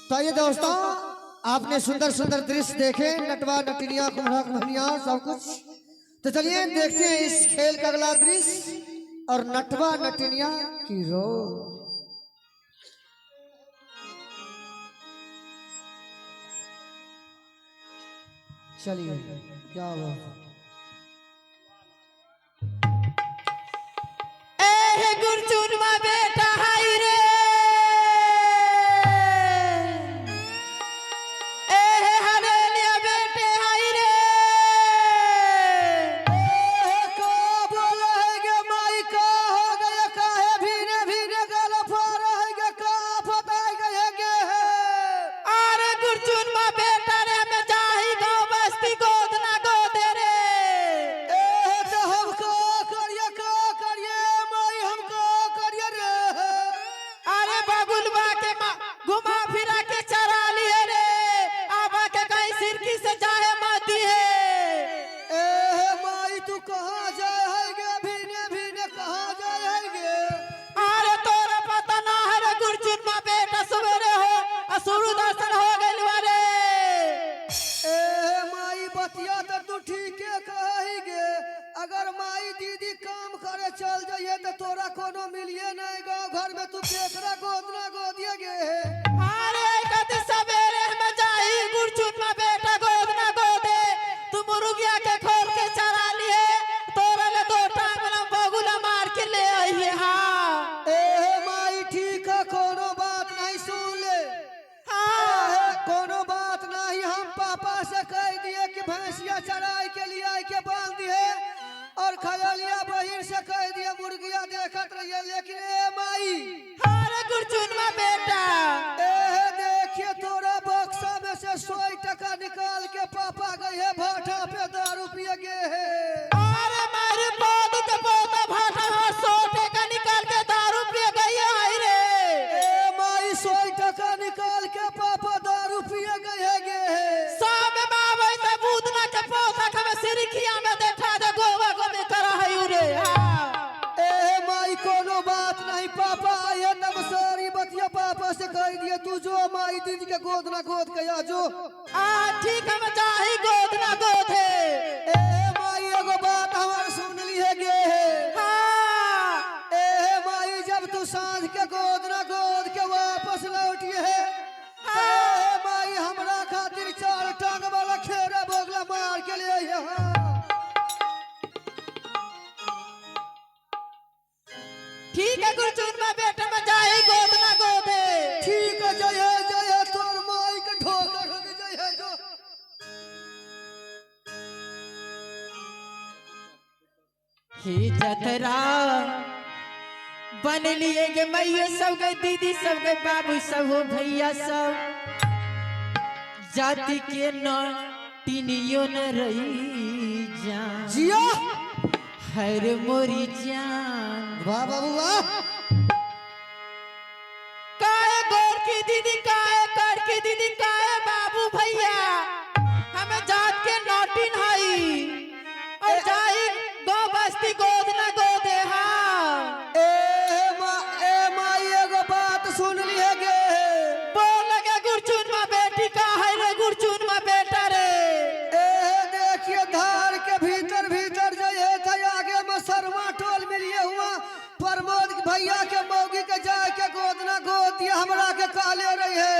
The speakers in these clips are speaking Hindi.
तो ये दोस्तों आपने सुंदर सुंदर दृश्य देखे, नटवा नटनिया कुम्हारा कुम्हनिया सब कुछ। तो चलिए देखते हैं इस खेल का अगला दृश्य और नटवा नटनिया की रो। चलिए क्या बात है। गुरचुनवा बेटा हाय रे, ए हरेलिया बेटे हाय रे। को बोले है गे माई का हो गया काहे भीने भीने गला फार है गे का बताए गए गे। अरे गुरचुनवा बेटा रे मैं जाही गाँव बस्ती गोद ना गोदे रे। तो हमको करिए माई हमको करिए रे। अरे बबुलवा के घुमा फिरा के चरा लिए रे, आबा के कहीं सिरकी से जाए माती है। माई तू कहाँ जाए है गे भीने भीने कहाँ जाए है गे। अरे तोरा पता ना है रे गुरचुनवा बेटा, सवेरे हो सूर्य दर्शन हो गइल बारे। माई बतिया तो तू ठीक है कही गे। अगर माई दीदी काम करे चल जाइए तो तोरा कोनो मिलिए नहीं गाँव घर में तू केकरा गोद ना गोदिए गे। अरे कति सवेरे में जाही गुरचुनवा बेटा गोद ना गोदे, तू मुर्गिया के खोल के चरा लिए, तोरा ले दो टांग में बगुला मार के ले आइए। हाँ माई ठीक है कोनो बात नहीं सुन ले। हाँ कोनो बात नहीं हम पापा से कह दिए कि भैंसिया चराई के लिए आई के बांध दिए और खजलिया बहिन से कह दिए मुर्गिया देखत रहिए। लेकिन माई अरे गुरचुनवा बेटा, देखिए तोरा बक्सा में से 100 टका निकाल के पापा गए भाटा पे दारू पिए गे है। अरे मारे पौध के पौधा भाटा में 100 टका निकाल के दारू पी गई है रे। माई 100 टका निकाल के पापा दारू पिए गए गे है। सब बाबा से बूदना के पौधा के में सिरकिया में देखा दे गोवा गोमे करा है रे। माई कोनो बात नहीं पापा आए तब सारी बतिया पापा से कह दिए तू जो माई दीदी के गोद ना गोद के आ जो। ठीक है मैं जाही गोद ना गोद है। माई एगो बात हमारे सुन ली है गे है। हाँ माई जब तू सांझ के गोद ना गोद के वापस लौटिए है माई हमरा खातिर 4 टांग वाला खेरा बोगला मार के ले आइए। ठीक है गुरचुनवा बेटा मैं जाही गोद ना गोद है। ठीक है जय तोर माई के ठोकर हो जय जो। ही जतरा बन लिए गे मैया सब गए, दीदी सब गए, बाबू सब हो भैया सब, जाति के न टीनियो न रही जान जिया हर मोरी जान। वाह बाबू वाह। काहे गोर की दीदी काहे कर की दीदी काहे बाबू भैया, हमें जात के नौटिन हई और जाई गो बस्ती गोद ना गोदे। हाँ माई एगो बात सुन लिए गे। बोल गे गुरचुनवा बेटी का है रे गुरचुनवा बेटा रे। देखिए धार के भीतर भीतर जाए थे आगे में शर्मा टोल मिलिए हुआ प्रमोद भैया के मौगी के जाए के गोद ना गोद दिया हमरा के काले रही है।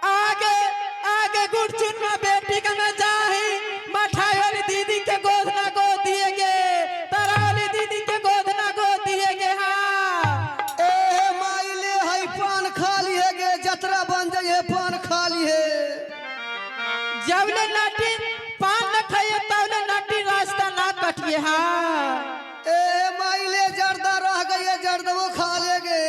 आगे आगे गुरचुनवा बेटी का न जाही मठाई वाली दीदी के गोद ना गोद दिए गे, तारा वाली दीदी के गोद ना गोद दिए गे। हाँ माई ले है पान खा लिए गे जतरा बन जाए पान खा लिए। जब ले नाटी पान न खाइए तब ले नाटी रास्ता ना कटिए। हाँ माई ले जर्दा रह गए जर्द वो खा ले गे।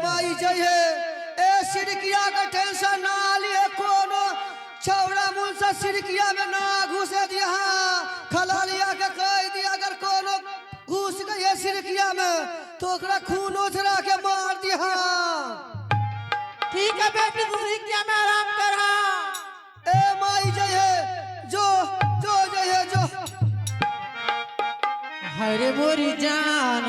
माई जइए सिरकिया का टेंशन ना लिए कोनो छौड़ा मुन से सिरकिया में ना घुसे दिया। खलालिया के कह दिया अगर कोनो घुस गए सिरकिया में तो ओकरा खून उछरा के मार दिया। ठीक है बेटी दूसरी क्या में आराम कर। माई जइए जो जो जइए जो। हरे मोरी जान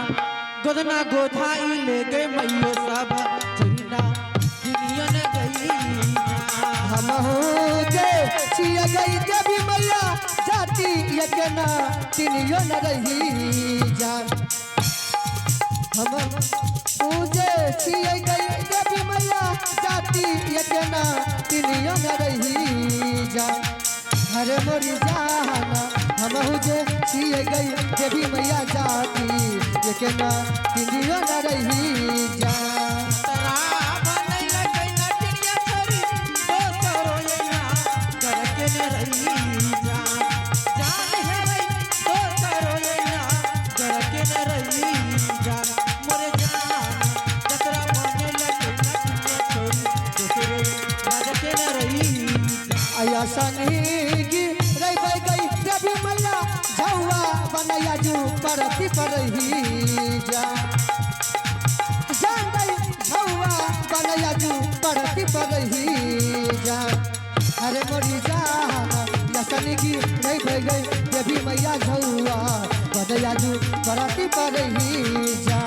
गोदना गोधाई ले गए मैयो सब चुना दुनिया न गई हम हो जे छिया गई देवी मैया जाति यज्ञना तिनियो न रही जान हम पूजे छिया गई देवी मैया जाति यज्ञना तिनियो न रही जान हरे मोरी जाना हम जे छिए गई देवी मैया जाति यज्ञना तिनियो न रही जान आया सनगी रह गई देवी मैया झौआ बनैया जू परती पर ही जा जान गई झौआ बनैया जू परती पर ही जा अरे मोरी जान या सनगी रह गई देवी मैया झौआ बनैया जू परती पर ही जा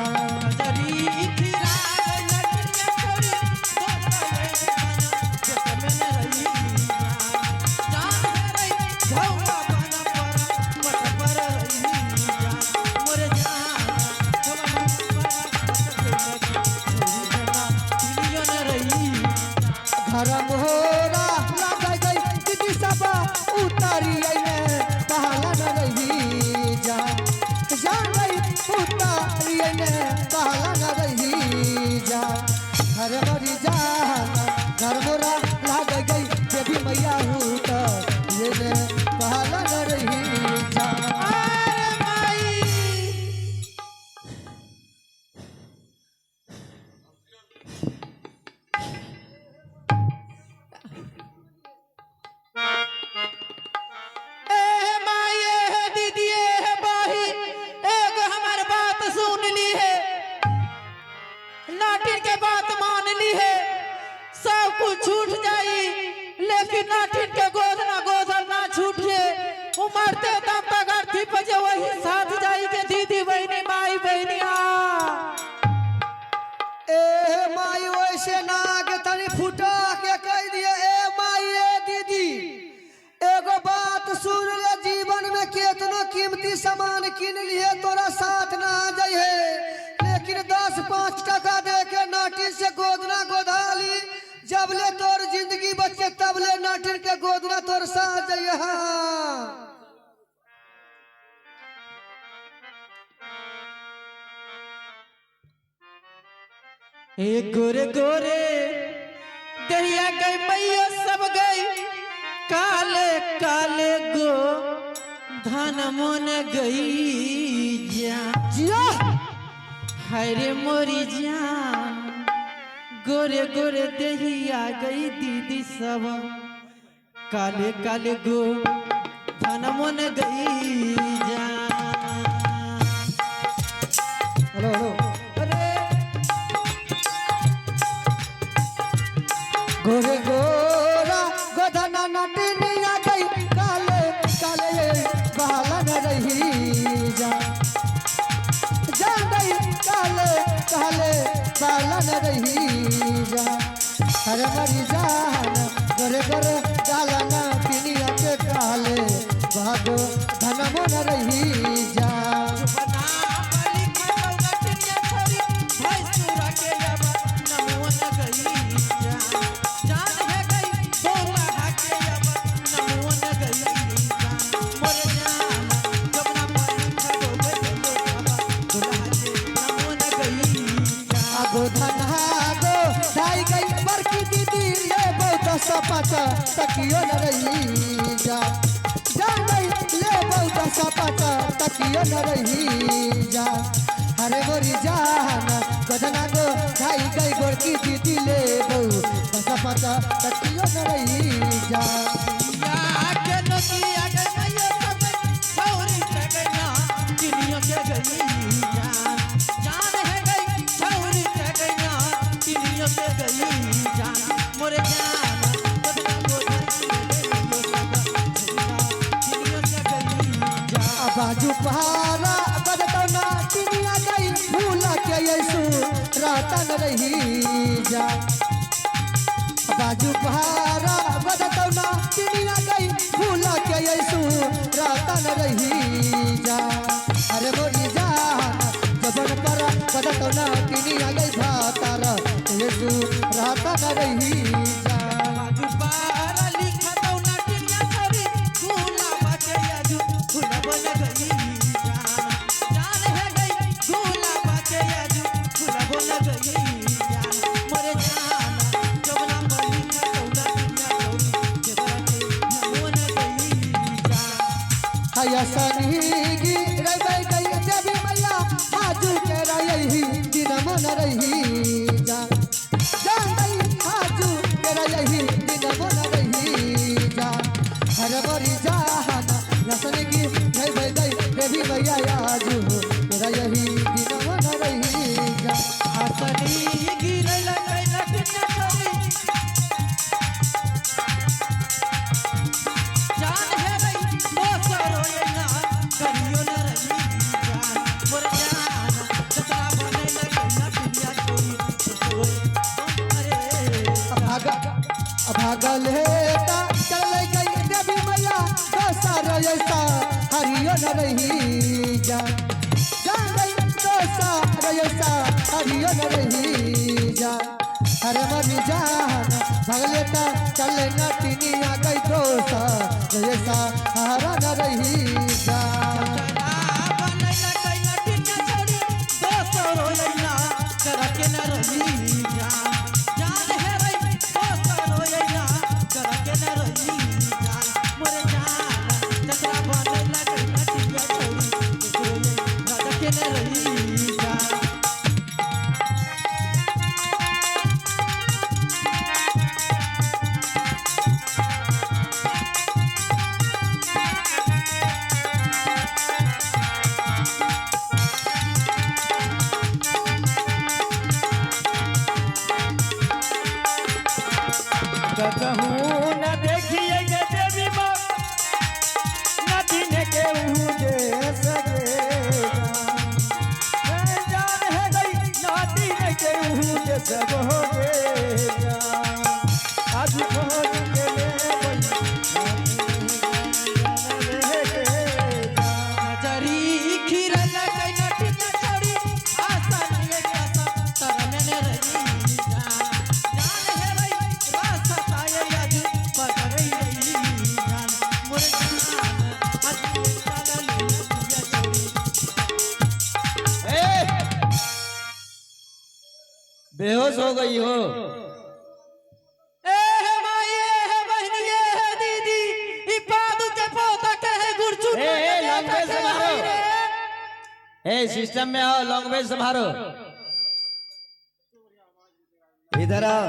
धर्म होरा लग गई दीदी सब उतारी ने कहला न रही जान गई उतारी ने कहला न रही घर मरी जान धर्म होरा लग गई देवी मैया ये ने कहला न रही जान छूट जाई लेकिन नाठिन के गोदना गोदर ना छूटे उमरते दम तक अर्थी बजे वही साथ जाई के दीदी बहनी माई बहनिया ए माई वैसे नाग तनी फुटा के कह दिए ए माई ए दीदी एगो बात सुन ले जीवन में केतनो कीमती सामान किन लिए तोरा साथ ना जाइए लेकिन 10-5 टका दे के नाटी से गोदना गोधाली जबले तोर जिंदगी बचे तबले नाटिन के गोदना तोर साथ जाइए एक गोरे गोरे दरिया गई मैया सब गई काले काले गो धन मन गई जिया हरे मोरी जान गोरे गोरे दहिया गई दीदी सब काले काले गो धन मन गई जान हेलो गोरे गोरा गोधना नटनिया गई काले काले बहाला न रही जान गई काले काले बहाला न रही हरे मरी जान गोरे गोरे डालना पिनिया के काले भागो धनमो न रही जान सपाटा तकियो न रही जान गई ले बहुता सपाटा तकियो न रही हरे मोरी जान गदना गो ढाई गई गोरकी दीदी ले बहुता सपाटा तकियो न रही बाजू पहाड़ा रहता न रही जा बाजू पहारा बदतौ ना दुनिया गई भूला के यसु रहता न रही जा अरे मोरी जान जबन पर बदतौ ना दुनिया गई भातार यसु रहता न रही जा बाजू पारा लिखतौ ना टिनिया छोरी भूला बाटे आजू भूला बोल गई जान है गई भूला बाटे आजू भूला बोल गई जान मोरे जान जब नाम लिखतौ ना टिनिया छोरी जे बाटे बोल गई जान हया सनगी रह गई देवी मैया आजू के रही दिन मन रही जा जान गई आजू के रही दिन मन रही जा हर बरी जान सनगी रह गई देवी मैया आजू के रही दिन मन रही जा हसनी गिरल कैला टिनिया छोरी जान है रही दोसरो ना करियो न रही जान मोर जान जतरा बने लगना टिनिया छोरी अरे भागल हेता चल गई देवी मैया दोसर ऐसा हरियो न रही जा जान गई दोसर ऐसा हरियो न रही जा हर मन जान भगलेता चल न टिनिया गई दोसर ऐसा हरा न रही जा बने लगना टिनिया छोरी दोसरो ना करके न रही जान जान है रही दोसरो ना करके न रही जान मोर जान जतरा बने लगना टिनिया छोरी करके न रही जान कहूँ न देखिए के देवी माँ न दिन के उजे सगेगा जान है गई न दिन के उजे सब हो गएगा आज खोज के ले नजरी खिरल कैला टिनिया छोरी आसन ये आसन तरने न रही जान है रही रास्ता ये आज पकड़ई रही जान मोर जान आज चल टिनिया छोरी बेहोश हो गई हो ए हे माई ए हे बहनी ए हे दीदी ई पादू के पोता के है गुरचू लैंग्वेज संभालो सिस्टम में आओ लैंग्वेज संभालो इधर आओ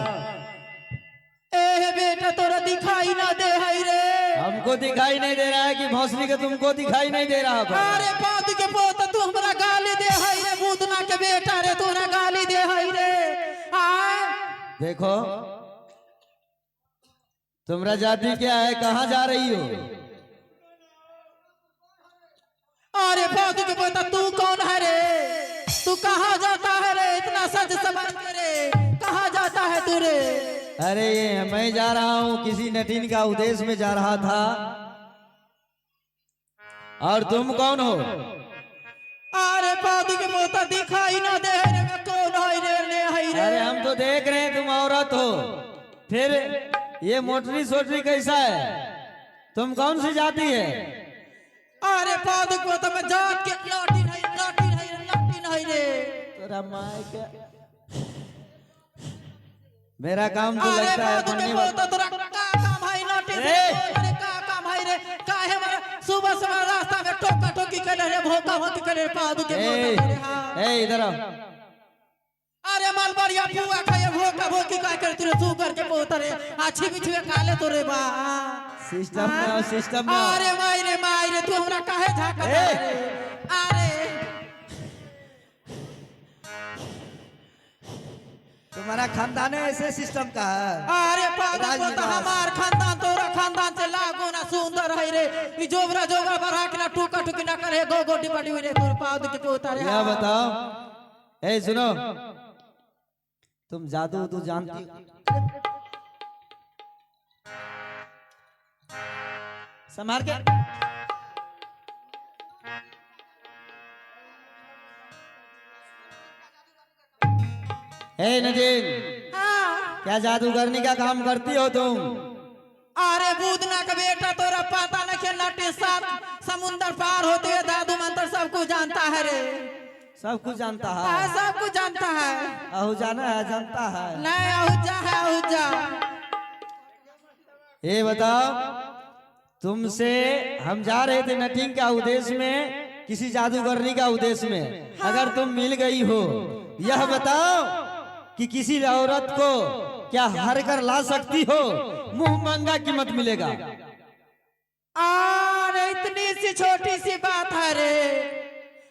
ए हे बेटा तोरा दिखाई ना दे हई रे हमको दिखाई नहीं दे रहा है कि भोसड़ी के तुमको दिखाई नहीं दे रहा है अरे पादू के पोता तू हमरा गाली दे हई रे बूदना के बेटा रे तोरा गाली दे हई रे आ देखो तुम्हारा जाति क्या है कहाँ जा रही हो अरे पादू के पोता तू कौन है रे तू कहाँ जाता है रे इतना सज समझ के रे कहाँ जाता है तू रे अरे ये मैं जा रहा हूँ किसी नटीन का उद्देश्य में जा रहा था और तुम कौन हो अरे पादू के पोता दिखाई ना दे रे मैं कौन है रे ने है रे अरे हम तो देख रहे हैं तुम औरत हो फिर ये मोटरी सोटरी कैसा है तुम कौन सी जाति है अरे पादू के पोता मैं जात के लाठी नहीं रे तेरा माय क्या मेरा काम तो अरे लगता है पादू के पढ़ने पोता तोरा का काम है लाठी ए! अरे का काम है रे काहे मारा सुबह सुबह रास्ता में टोका टोकी करे रे भोका भोकी करे पादू के पोता रे हां इधर आओ अरे मलबरिया पुआ खाए भोका भोकी का करे तू सुगर के पोता रे आछी बिछवे काले तोरे बा सिस्टम में आओ सिस्टम में आओ। अरे माई रे तू हमरा काहे झाका रे अरे तुम्हारा खानदान ऐसे सिस्टम का है अरे पागल को तो हमार खानदान तोरा खानदान से लागो ना सुंदर है रे ई जोबरा जोबरा बढ़ा के ना टूका टूकी ना करे गो गोटी बड़ी रे तोर पाद के पोता रे क्या बताओ ए सुनो तुम जादू तो जानती हो। संभाल के। हे नजीन, हाँ। क्या जादूगरनी का काम करती हो तुम? अरे बूदना का बेटा, तोरा पता न के नटे साथ समुंदर पार होते हुए दादू मंत्र सब कुछ जानता है रे। सब कुछ जानता हाँ, है। सब कुछ जानता है। अहुजाना है, जानता है। नहीं अहुजा है अहुजा। ये बताओ, तुमसे हम जा रहे थे नटिंग का उद्देश्य में, किसी जादूगरनी का उद्देश्य में। अगर तुम मिल गई हो, यह बताओ कि किसी औरत को क्या हर कर ला सकती हो? मुंह मांगा कीमत मिलेगा। अरे इतनी सी छोटी सी बात है रे,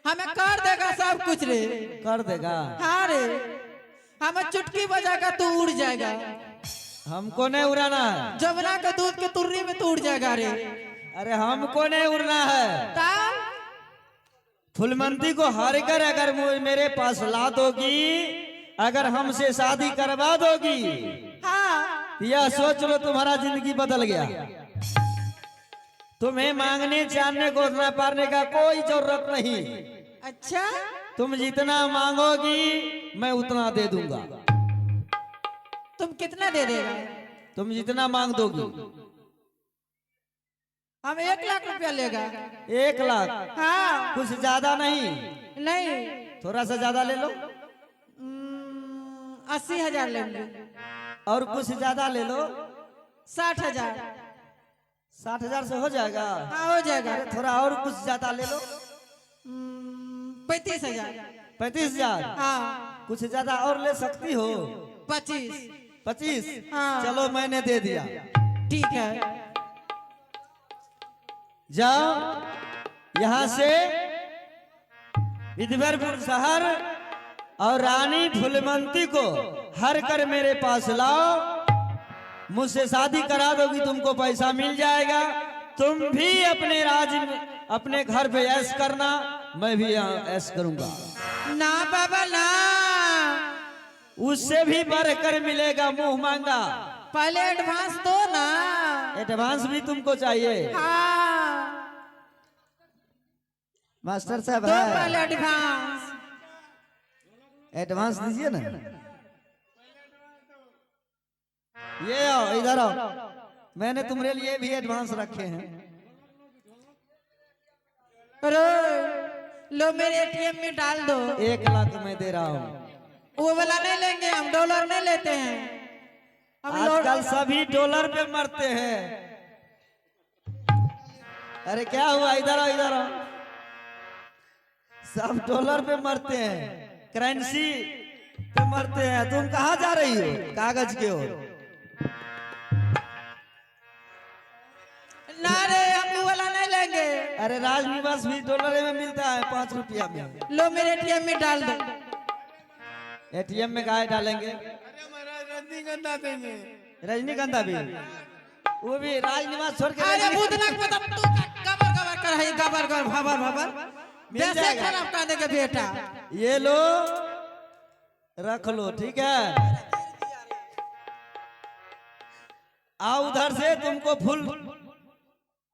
हमें कर देगा सब कुछ रे। कर देगा? हाँ रे, हमें चुटकी बजाकर तू उड़ जाएगा। हमको नहीं उड़ाना है। जमुना के दूध के तुर्री में तू उड़ जाएगा रे। अरे हमको नहीं उड़ना है। तब फुलमंती को हार कर अगर मेरे पास ला दोगी, अगर हमसे शादी करवा दोगी, हाँ, यह सोच लो तुम्हारा जिंदगी बदल गया। तुम्हें मांगने जानने को न पारने का कोई जरूरत नहीं। अच्छा, तुम जितना मांगोगी मैं उतना दे दूंगा। तुम कितना दे देगा? तुम जितना मांग दोगी। हम 1 लाख रुपया लेगा। 1 लाख? हाँ। कुछ ज्यादा नहीं? नहीं, थोड़ा सा ज्यादा ले लो। 80,000 लेंगे। और कुछ ज्यादा ले लो। 60,000। 60,000 से हो जाएगा? हाँ, हो जाएगा। अरे थोड़ा और कुछ ज्यादा ले लो। 35,000। 35,000? हाँ। कुछ ज्यादा और ले सकती हो? 25। 25? हाँ। चलो मैंने दे दिया। ठीक है, जाओ यहाँ से विद्यवरपुर शहर और रानी फुलमंती को हर कर मेरे पास लाओ। मुझसे शादी करा दोगी, तुमको पैसा मिल जाएगा। तुम भी अपने राज्य में अपने घर पे ऐश करना, मैं भी यहाँ ऐश करूंगा। ना बाबा ना, उससे भी बढ़कर मिलेगा मुंह मांगा। पहले एडवांस दो ना। एडवांस भी तुमको चाहिए? हाँ, मास्टर साहब दो पहले एडवांस। एडवांस दीजिए ना। ये आओ, इधर आओ, मैंने तुम्हारे लिए भी एडवांस रखे हैं। अरे लो, मेरे एटीएम में डाल दो। 1 लाख मैं दे रहा हूँ। वो वाला नहीं लेंगे हम, डॉलर नहीं लेते हैं हम। आजकल सभी डॉलर पे मरते हैं। अरे क्या हुआ? इधर आओ, इधर आओ। सब डॉलर पे मरते हैं, करेंसी पे मरते हैं। तुम कहाँ जा रही हो? कागज के हो? ना रे, हम वो वाला नहीं लेंगे। अरे राजनिवास भी डॉलर में मिलता है, 5 रुपया में। लो, मेरे एटीएम में डाल दो। एटीएम में गाय डालेंगे? रजनीगंधा देंगे। रजनीगंधा भी? वो भी राजनिवास छोड़ के? अरे भूतना को बता, तू गबर गबर कर है, गबर गबर भबर भबर। मिल जैसे जाएगा। खराब कर देगा बेटा। ये लो, रख लो, ठीक है। आओ उधर से, तुमको फुल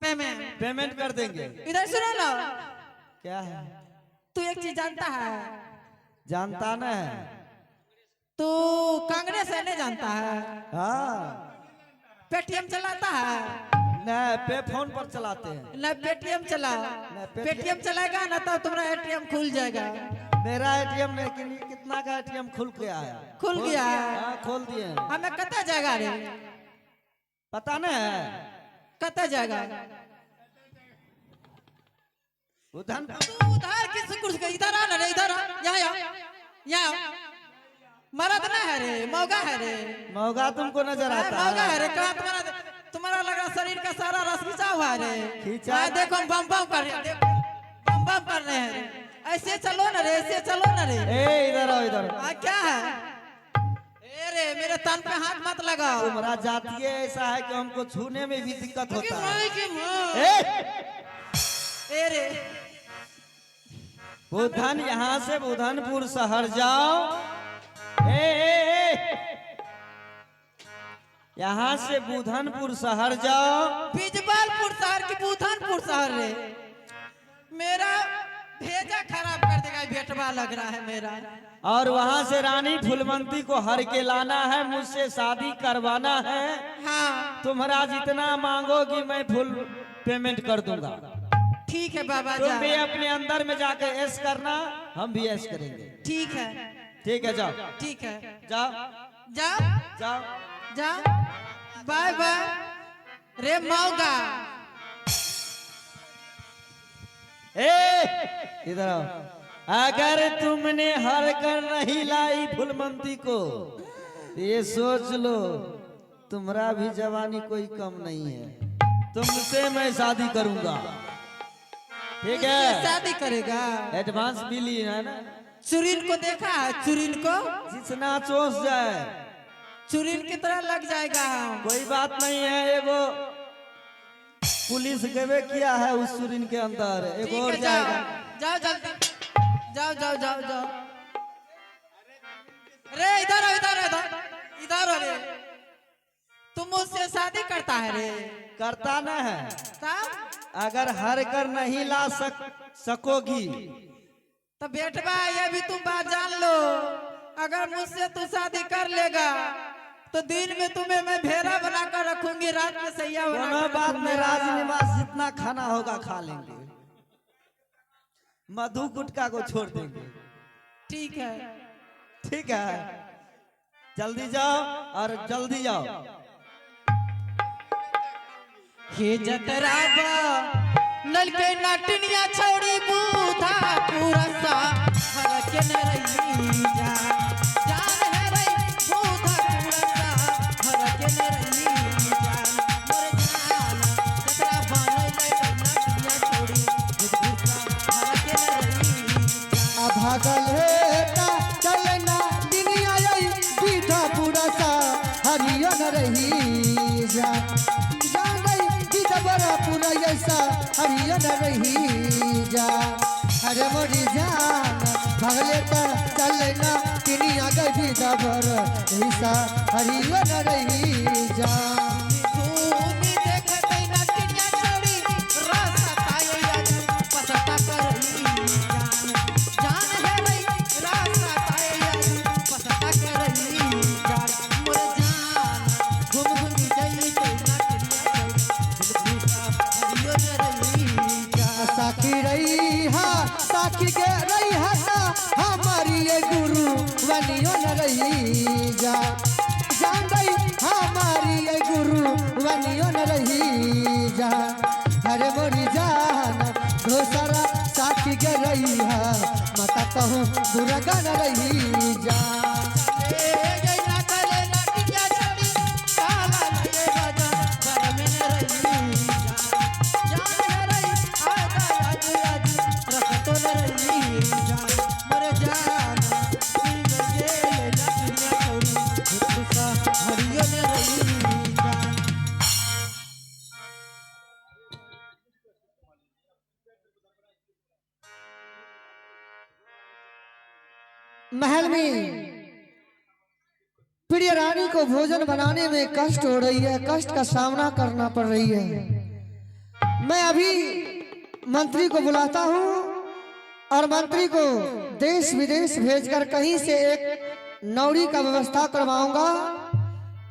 पेमेंट कर देंगे। इधर सुनो ना, क्या है? तू एक चीज जानता है? जानता ना है? तू कांग्रेस है नहीं जानता है? हाँ। पेटीएम चलाता है? न पे फोन पर चलाते हैं। न पेटीएम चला। पेटीएम चलाएगा ना तो तुम्हारा एटीएम खुल जाएगा। मेरा एटीएम नहीं, कितना का एटीएम खुल गया है? खुल गया है? हाँ, खोल दिए हैं। हमें कता जाएगा रे? पता नहीं है? कता जाएगा? उधर उधर किस कुर्सी? इधर आ ना रे, इधर आ, यहाँ यहाँ। मरद ना है रे, मौगा है रे। मौगा तुमको नजर आता मौगा है है? रे। कहाँ तुम्हारा लग रहा शरीर का सारा रस खींचा हुआ है रे। खींचा? हाँ, देखो हम बम बम कर रहे हैं, देखो बम बम कर रहे हैं रे। ऐसे चलो ना रे, ऐसे चलो ना रे। ए इधर आओ, इधर। क्या है? रे मेरे तन पे हाथ मत लगाओ। तुम्हारा जातीय ऐसा है कि हमको छूने में भी दिक्कत होता है। ए रे, बुधन यहाँ से बुधनपुर शहर जाओ। ए यहाँ से बुधनपुर शहर जाओ। बिजबालपुर शहर की बुधनपुर शहर रे, मेरा भेजा खराब कर देगा, बेटवा लग रहा है मेरा। और वहाँ से रानी फूलमंती को हर के लाना है, मुझसे शादी करवाना है। हाँ तुम्हारा जितना मांगोगी मैं फुल पेमेंट कर दूंगा। ठीक है बाबा तुम जा। भी अपने अंदर में जाकर ऐश करना, हम भी ऐश करेंगे। ठीक है ठीक है, जाओ ठीक है, जाओ जाओ जाओ। जाओ, बाय बाय रे मौगा। इधर आओ। अगर तुमने हर कर नहीं लाई फूलमंती को, ये सोच लो तुम्हारा भी जवानी कोई कम नहीं है, तुमसे मैं शादी करूंगा। ठीक ये है, शादी करेगा? एडवांस भी ली है ना। चुरीन को देखा है? चुरीन को जितना चोस जाए चुरीन की तरह लग जाएगा। कोई बात नहीं है। एगो पुलिस गवे किया है उस सुरीन के अंदर, एक ठीक और है, जाएगा। जाओ जल्दी, जाओ जाओ जाओ जाओ। रे इधर आओ, इधर इधर इधर रे, तुम मुझसे शादी करता है रे? करता न है। तब अगर हर कर नहीं ला सकोगी तो बेटवा ये भी तुम बात जान लो, अगर मुझसे तू शादी कर लेगा तो दिन में तुम्हें मैं भेड़ा बनाकर रखूंगी, रात में सैया कोनो बनाकर बात में रखूंगा। राजनिवास जितना खाना होगा खा लेंगे, मधु गुटका को छोड़ देंगे। ठीक है ठीक है, जल्दी जाओ और जल्दी जाओ। हे जतराबा नल के नाटनिया छोड़ी बूधा पूरा सा हर के न रही जा, जान है रे बूधा पूरा सा हर के न रही जान, मोर जान जतराबा नल के नाटनिया छोड़ी बूधा हर के न रही जान। भागल हेता चलना दुनिया यही बीधा पूरा सा हरियो न रही जा, जान गई बीधा बड़ा पूरा ऐसा हरियो न रही जा। अरे मोरी जान भागले ता चलना दुनिया गई बीधा बड़ा ऐसा हरियो न रही जा। भूमि देखते नाटनिया छोड़ी रास्ता ताये आज पसता करही जान, जान है रे रास्ता ताये आज पसता करही जान, मोर जान घूम घूम जाई तो नाटनिया छोड़ी दिल हरियो न रही जान। साखी रही हा साखी के रही हा सा हमारी ये गुरु बनियो न रही जा, जान गई हमारी ये गुरु बनियो न रही जा। अरे मोरी जान दोसरा साखी के रही हा माता कहूँ दुर्गा न रही जा। ए जय नाटले नाटिया छोड़ी काला लगे बाजा घर में न रही जान, जान है रे आजा आज आज रख तो न रही जान, मोर जान सिंह जेल नाटिया छोड़ी गुस्सा हरियो न रही जान। महल में प्रिय रानी को भोजन बनाने में कष्ट हो रही है, कष्ट का सामना करना पड़ रही है। मैं अभी मंत्री को बुलाता हूँ और मंत्री को देश विदेश भेजकर कहीं से एक नौरी का व्यवस्था करवाऊंगा,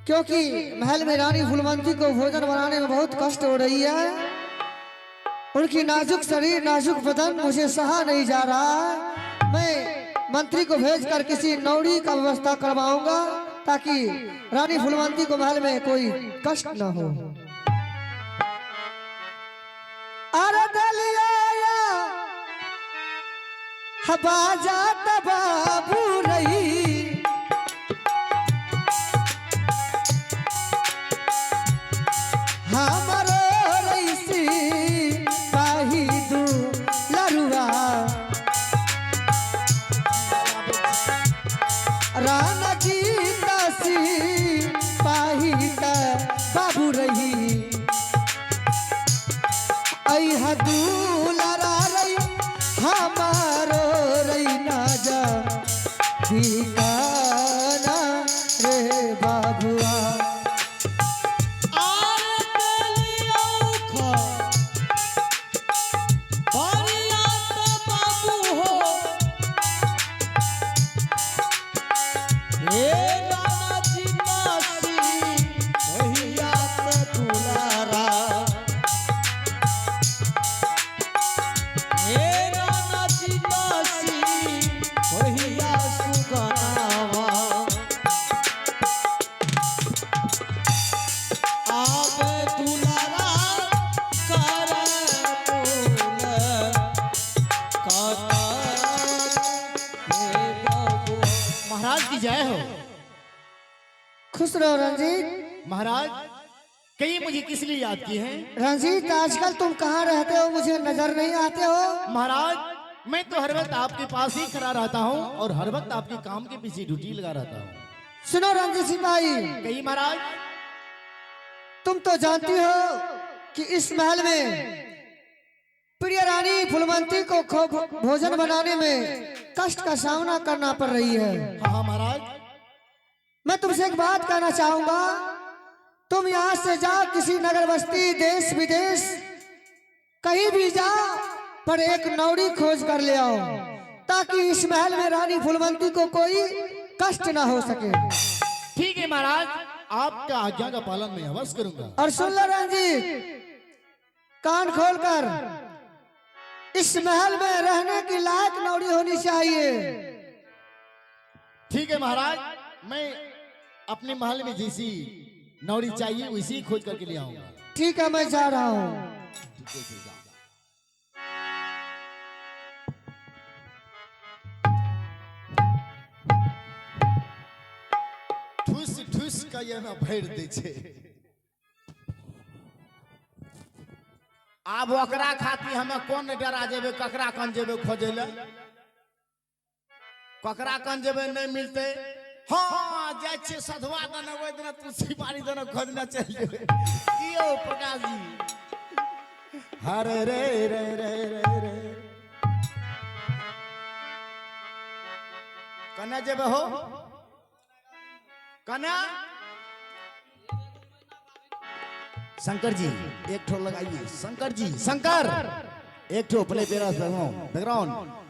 क्योंकि महल में रानी फूलमंती को भोजन बनाने में बहुत कष्ट हो रही है। उनकी नाजुक शरीर नाजुक बदन मुझे सहा नहीं जा रहा है। मैं मंत्री को भेजकर किसी नौरी का व्यवस्था करवाऊंगा ताकि रानी फूलमंती को महल में कोई कष्ट न हो। अरे दलिया बाजा बाबू रही हमारो रईसी पाही दू लरुआ राना जी दासी पाही का बाबू रही ऐहा दूलरा रही हमारो रही ना जा ठिकाना महाराज की जय हो। खुश रहो रंजीत। महाराज कहीं मुझे किस लिए याद किए हैं? रंजीत आजकल तुम कहाँ रहते हो, मुझे नजर नहीं आते हो। महाराज मैं तो हर वक्त आपके पास ही खड़ा रहता हूँ और हर वक्त आपके काम के पीछे ड्यूटी लगा रहता हूँ। सुनो रंजीत सिपाही, कहीं महाराज तुम तो जानती हो कि इस महल में प्रिय रानी फूलवंती को भोजन बनाने में कष्ट का सामना करना पड़ रही है। हाँ महाराज। मैं तुमसे एक बात कहना चाहूंगा, तुम यहाँ से जाओ किसी नगर बस्ती देश विदेश कहीं भी जाओ, पर एक नौरी खोज कर ले आओ ताकि इस महल में रानी फूलवंती को कोई कष्ट ना हो सके। ठीक है महाराज, आपका आज्ञा का पालन मैं अवश्य करूंगा। और सुन लो रंजीत, कान खोलकर, इस महल में रहने की लायक नौरी होनी चाहिए। ठीक है महाराज, मैं अपने महल में जैसी नौरी चाहिए वैसी खोज करके ले आऊंगा। ठीक है, मैं जा रहा हूँ। ठूस ठूस का ये ना भर दे छे। आब ओकरा खातिर हमें कौन डरा जेबे, ककरा कन जेबे खोजे ले, ककरा कन जेबे नहीं मिलते। हाँ जाय छे सधवा दने ओइ दिन तुलसी बाड़ी दने खोजना चल जेबे। कियो प्रकाश जी, हरे रे रे रे रे रे कन्या जेबे हो, कन्या शंकर जी एक ठो लगाइए। शंकर जी, शंकर एक ठो प्ले बैकग्राउंड